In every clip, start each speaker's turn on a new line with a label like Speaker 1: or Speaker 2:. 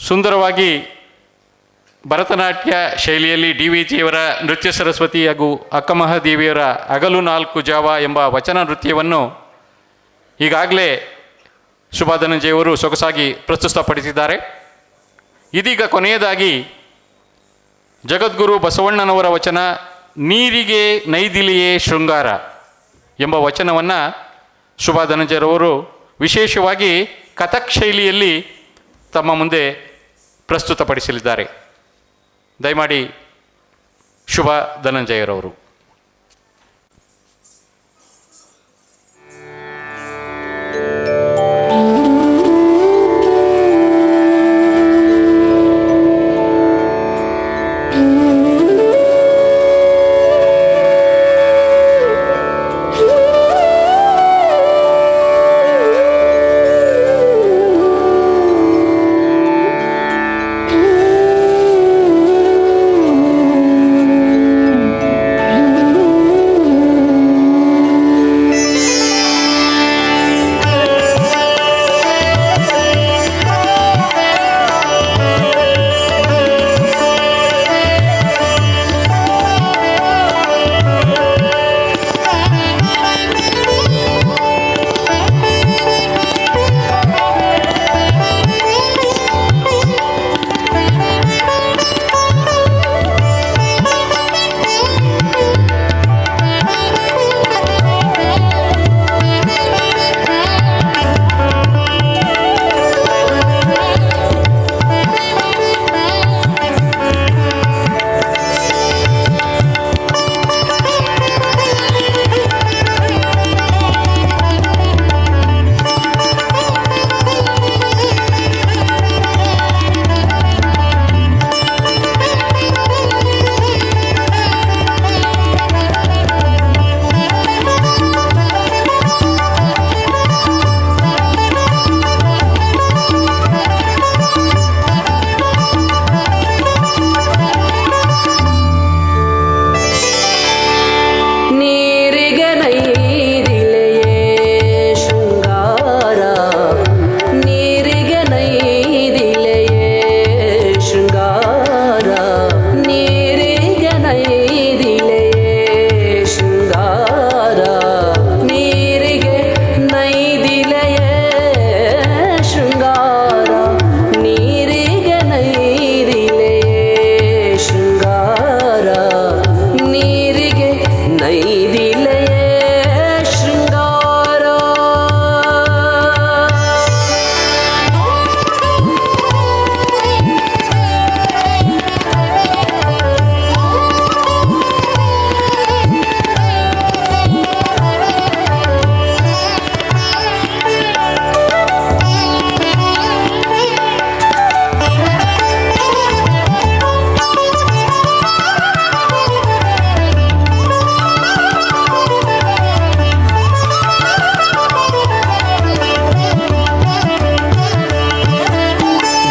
Speaker 1: ಸುಂದರವಾಗಿ ಭರತನಾಟ್ಯ ಶೈಲಿಯಲ್ಲಿ D V ಜಿಯವರ ನೃತ್ಯ ಸರಸ್ವತಿ ಹಾಗೂ ಅಕ್ಕಮಹಾದೇವಿಯವರ ಹಗಲು 4 ಜಾವ ಎಂಬ ವಚನ ನೃತ್ಯವನ್ನು ಈಗಾಗಲೇ ಶುಭಾ ಧನಂಜಯವರು ಸೊಗಸಾಗಿ ಪ್ರಸ್ತುತಪಡಿಸಿದ್ದಾರೆ. ಇದೀಗ ಕೊನೆಯದಾಗಿ ಜಗದ್ಗುರು ಬಸವಣ್ಣನವರ ವಚನ ನೀರಿಗೆ ನೈದಿಲಿಯೇ ಶೃಂಗಾರ ಎಂಬ ವಚನವನ್ನು ಶುಭಾ ಧನಂಜಯರವರು ವಿಶೇಷವಾಗಿ ಕಥಕ್ ಶೈಲಿಯಲ್ಲಿ ತಮ್ಮ ಮುಂದೆ ಪ್ರಸ್ತುತಪಡಿಸಲಿದ್ದಾರೆ. ದಯಮಾಡಿ ಶುಭಾ ಧನಂಜಯರವರು.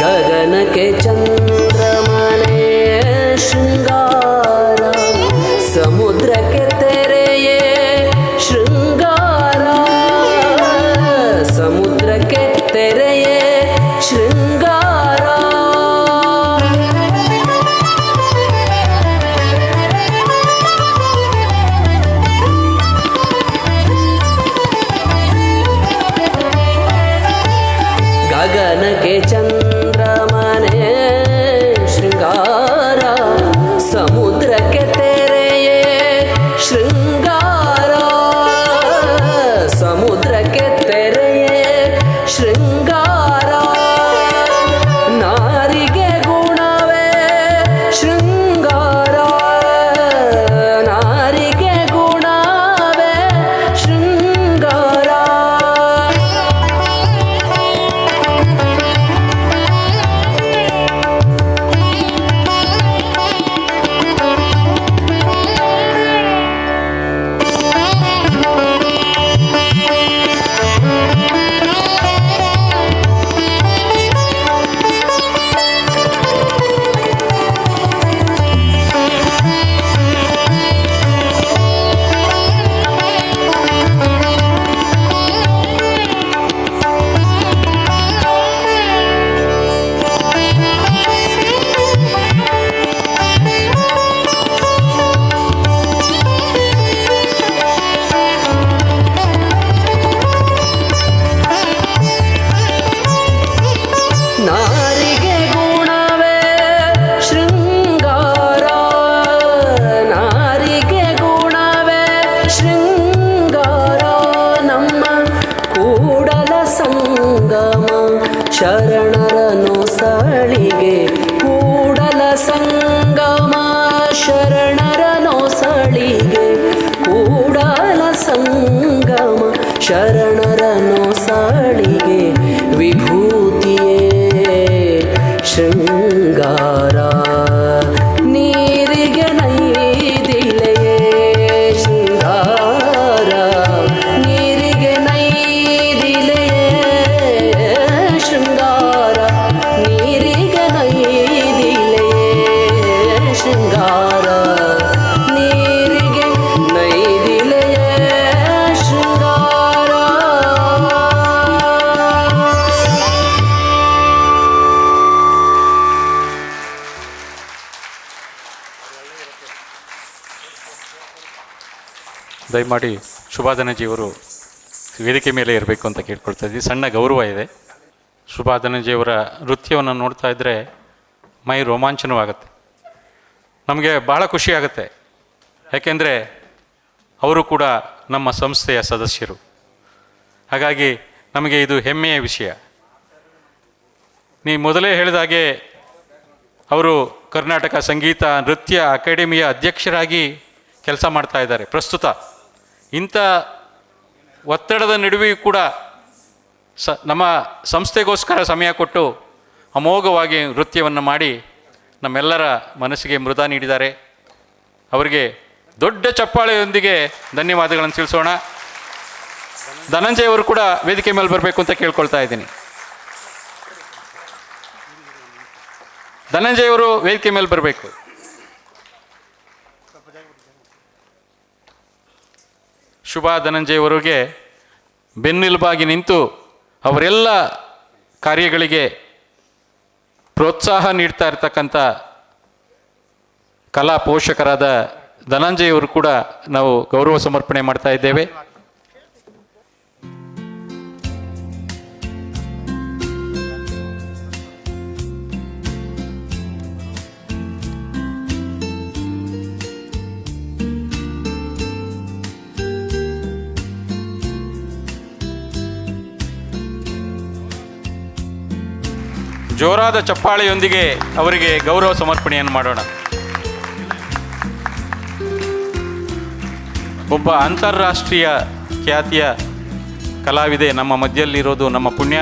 Speaker 2: ಗಗನಕ್ಕೆ ಚಂದ್ರಮನೆ ಸಂಗಮ ಶರಣರ ನೊಸಳಿಗೆ ಕೂಡಲ ಸಂಗಮ ಶರಣರ ನೊಸಳಿಗೆ ವಿಭೂತಿಯೇ ಶೃಂಗಾರ ನೀರಿಗೆ ನೈದಿಲೆಯೇ ಶೃಂಗಾರ ನೀರಿಗೆ ನೈದಿಲೆಯೇ ಶೃಂಗಾರ ನೀರಿಗೆ ನೈದಿಲೆಯೇ ಶೃಂಗಾರ ನೀರಿಗೆ ನೈದಿಲೆಯೇ ಶೃಂಗಾರ.
Speaker 1: ದಯಮಾಡಿ ಶುಭಾಧನಜಿಯವರು ವೇದಿಕೆ ಮೇಲೆ ಇರಬೇಕು ಅಂತ ಕೇಳ್ಕೊಳ್ತಾ ಇದ್ದೀವಿ. ಸಣ್ಣ ಗೌರವ ಇದೆ. ಶುಭಾಧನಜಿಯವರ ನೃತ್ಯವನ್ನು ನೋಡ್ತಾ ಇದ್ದರೆ ಮೈ ರೋಮಾಂಚನವಾಗುತ್ತೆ. ನಮಗೆ ಬಹಳ ಖುಷಿ ಆಗುತ್ತೆ. ಯಾಕೆಂದರೆ ಅವರು ಕೂಡ ನಮ್ಮ ಸಂಸ್ಥೆಯ ಸದಸ್ಯರು. ಹಾಗಾಗಿ ನಮಗೆ ಇದು ಹೆಮ್ಮೆಯ ವಿಷಯ. ನೀ ಮೊದಲೇ ಹೇಳಿದಾಗೆ ಅವರು ಕರ್ನಾಟಕ ಸಂಗೀತ ನೃತ್ಯ ಅಕಾಡೆಮಿಯ ಅಧ್ಯಕ್ಷರಾಗಿ ಕೆಲಸ ಮಾಡ್ತಾ ಇದ್ದಾರೆ ಪ್ರಸ್ತುತ. ಇಂಥ ಒತ್ತಡದ ನಡುವೆಯೂ ಕೂಡ ನಮ್ಮ ಸಂಸ್ಥೆಗೋಸ್ಕರ ಸಮಯ ಕೊಟ್ಟು ಅಮೋಘವಾಗಿ ನೃತ್ಯವನ್ನು ಮಾಡಿ ನಮ್ಮೆಲ್ಲರ ಮನಸ್ಸಿಗೆ ಮೃದ ನೀಡಿದ್ದಾರೆ. ಅವರಿಗೆ ದೊಡ್ಡ ಚಪ್ಪಾಳೆಯೊಂದಿಗೆ ಧನ್ಯವಾದಗಳನ್ನು ತಿಳಿಸೋಣ. ಧನಂಜಯ್ ಅವರು ಕೂಡ ವೇದಿಕೆ ಮೇಲೆ ಬರಬೇಕು ಅಂತ ಕೇಳ್ಕೊಳ್ತಾ ಇದ್ದೀನಿ. ಧನಂಜಯ್ ಅವರು ವೇದಿಕೆ ಮೇಲೆ ಬರಬೇಕು. ಶುಭಾ ಧನಂಜಯ್ ಅವರಿಗೆ ಬೆನ್ನೆಲುಬಾಗಿ ನಿಂತು ಅವರೆಲ್ಲ ಕಾರ್ಯಗಳಿಗೆ ಪ್ರೋತ್ಸಾಹ ನೀಡ್ತಾ ಇರ್ತಕ್ಕಂಥ ಕಲಾ ಪೋಷಕರಾದ ಧನಂಜಯ್ ಅವರು ಕೂಡ ನಾವು ಗೌರವ ಸಮರ್ಪಣೆ ಮಾಡ್ತಾ ಇದ್ದೇವೆ. ಜೋರಾದ ಚಪ್ಪಾಳೆಯೊಂದಿಗೆ ಅವರಿಗೆ ಗೌರವ ಸಮರ್ಪಣೆಯನ್ನು ಮಾಡೋಣ. ಒಬ್ಬ ಅಂತಾರಾಷ್ಟ್ರೀಯ ಖ್ಯಾತಿಯ ಕಲಾವಿದೆ ನಮ್ಮ ಮಧ್ಯದಲ್ಲಿರೋದು ನಮ್ಮ ಪುಣ್ಯ.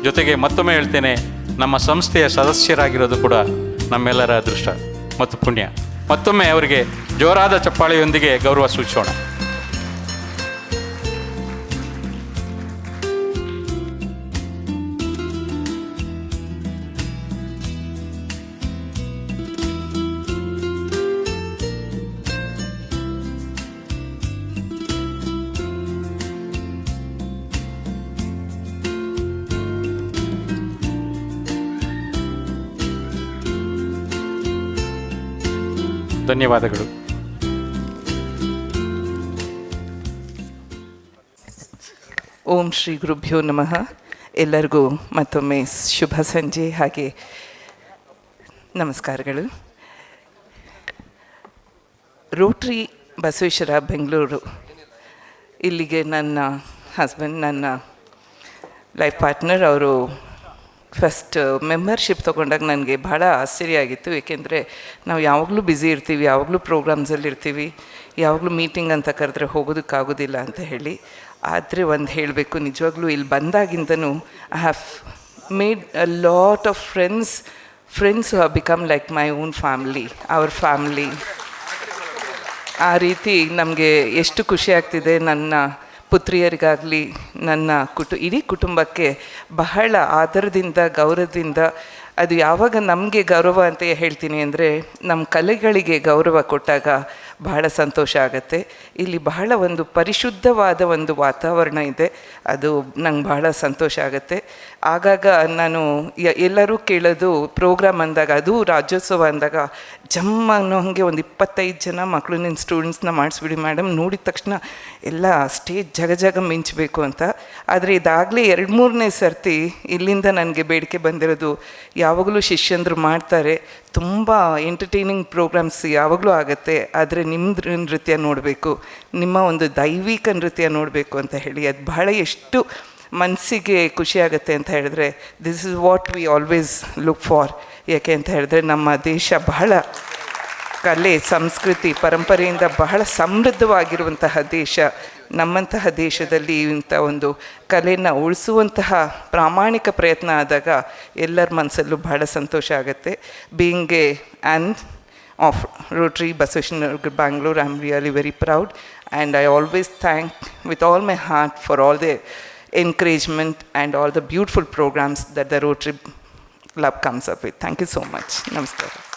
Speaker 1: ಜೊತೆಗೆ ಮತ್ತೊಮ್ಮೆ ಹೇಳ್ತೇನೆ, ನಮ್ಮ ಸಂಸ್ಥೆಯ ಸದಸ್ಯರಾಗಿರೋದು ಕೂಡ ನಮ್ಮೆಲ್ಲರ ಅದೃಷ್ಟ ಮತ್ತು ಪುಣ್ಯ. ಮತ್ತೊಮ್ಮೆ ಅವರಿಗೆ ಜೋರಾದ ಚಪ್ಪಾಳೆಯೊಂದಿಗೆ ಗೌರವ ಸೂಚಿಸೋಣ. ಧನ್ಯವಾದಗಳು.
Speaker 3: ಓಂ ಶ್ರೀ ಗುರುಭ್ಯೋ ನಮಃ. ಎಲ್ಲರಿಗೂ ಮತ್ತೊಮ್ಮೆ ಶುಭ ಸಂಜೆ ಹಾಗೆ ನಮಸ್ಕಾರಗಳು. ರೋಟ್ರಿ ಬಸವೇಶ್ವರ ಬೆಂಗಳೂರು ಇಲ್ಲಿಗೆ ನನ್ನ ಹಸ್ಬೆಂಡ್, ನನ್ನ ಲೈಫ್ ಪಾರ್ಟ್ನರ್, ಅವರು ಫಸ್ಟ್ ಮೆಂಬರ್ಶಿಪ್ ತೊಗೊಂಡಾಗ ನನಗೆ ಭಾಳ ಆಶ್ಚರ್ಯ ಆಗಿತ್ತು. ಏಕೆಂದರೆ ನಾವು ಯಾವಾಗಲೂ ಬ್ಯುಸಿ ಇರ್ತೀವಿ, ಯಾವಾಗಲೂ ಪ್ರೋಗ್ರಾಮ್ಸಲ್ಲಿ ಇರ್ತೀವಿ, ಯಾವಾಗಲೂ ಮೀಟಿಂಗ್ ಅಂತ ಕರೆದ್ರೆ ಹೋಗೋದಕ್ಕಾಗೋದಿಲ್ಲ ಅಂತ ಹೇಳಿ. ಆದರೆ ಒಂದು ಹೇಳಬೇಕು, ನಿಜವಾಗ್ಲೂ ಇಲ್ಲಿ ಬಂದಾಗಿಂದನೂ I have made a lot of friends who have become like my own family, our family. ಆ ರೀತಿ ನಮಗೆ ಎಷ್ಟು ಖುಷಿ ಆಗ್ತಿದೆ. ನನ್ನ ಪುತ್ರಿಯರಿಗಾಗಲಿ ನನ್ನ ಇಡೀ ಕುಟುಂಬಕ್ಕೆ ಬಹಳ ಆದರದಿಂದ ಗೌರವದಿಂದ, ಅದು ಯಾವಾಗ ನಮಗೆ ಗೌರವ ಅಂತ ಹೇಳ್ತೀನಿ ಅಂದರೆ, ನಮ್ಮ ಕಲೆಗಳಿಗೆ ಗೌರವ ಕೊಟ್ಟಾಗ ಬಹಳ ಸಂತೋಷ ಆಗುತ್ತೆ. ಇಲ್ಲಿ ಬಹಳ ಒಂದು ಪರಿಶುದ್ಧವಾದ ಒಂದು ವಾತಾವರಣ ಇದೆ, ಅದು ನಂಗೆ ಬಹಳ ಸಂತೋಷ ಆಗುತ್ತೆ. ಆಗಾಗ ನಾನು ಎಲ್ಲರೂ ಕೇಳೋದು ಪ್ರೋಗ್ರಾಮ್ ಅಂದಾಗ, ಅದು ರಾಜ್ಯೋತ್ಸವ ಅಂದಾಗ ಜಮ್ಮ ಅನ್ನೋ ಹಾಗೆ ಒಂದು 25 ಜನ ಮಕ್ಕಳು ನಿನ್ನ ಸ್ಟೂಡೆಂಟ್ಸ್ನ ಮಾಡಿಸ್ಬಿಡಿ ಮೇಡಮ್, ನೋಡಿದ ತಕ್ಷಣ ಎಲ್ಲ ಸ್ಟೇಜ್ ಜಗ ಮಿಂಚಬೇಕು ಅಂತ. ಆದರೆ ಇದಾಗಲೇ 2-3ನೇ ಸರ್ತಿ ಇಲ್ಲಿಂದ ನನಗೆ ಬೇಡಿಕೆ ಬಂದಿರೋದು, ಯಾವಾಗಲೂ ಶಿಷ್ಯಂದರು ಮಾಡ್ತಾರೆ, ತುಂಬ ಎಂಟರ್ಟೈನಿಂಗ್ ಪ್ರೋಗ್ರಾಮ್ಸ್ ಯಾವಾಗಲೂ ಆಗುತ್ತೆ, ಆದರೆ ನಿಮ್ಮದು ನೃತ್ಯ ನೋಡಬೇಕು, ನಿಮ್ಮ ಒಂದು ದೈವಿಕ ನೃತ್ಯ ನೋಡಬೇಕು ಅಂತ ಹೇಳಿ. ಅದು ಬಹಳ ಎಷ್ಟು ಮನಸ್ಸಿಗೆ ಖುಷಿಯಾಗುತ್ತೆ ಅಂತ ಹೇಳಿದ್ರೆ, this is what we always look for. ಯಾಕೆ ಅಂತ ಹೇಳಿದ್ರೆ ನಮ್ಮ ದೇಶ ಬಹಳ ಕಲೆ ಸಂಸ್ಕೃತಿ ಪರಂಪರೆಯಿಂದ ಬಹಳ ಸಮೃದ್ಧವಾಗಿರುವಂತಹ ದೇಶ. ನಮ್ಮಂತಹ ದೇಶದಲ್ಲಿ ಇಂಥ ಒಂದು ಕಲೆನ ಉಳಿಸುವಂತಹ ಪ್ರಾಮಾಣಿಕ ಪ್ರಯತ್ನ ಆದಾಗ ಎಲ್ಲರ ಮನಸ್ಸಲ್ಲೂ ಬಹಳ ಸಂತೋಷ ಆಗುತ್ತೆ. Being A an of Rotary Basaveshwara Bangalore, I'm really very proud, and I always thank with all my heart for all the encouragement and all the beautiful programs that the Rotary Club comes up with. Thank you so much. Namaskar.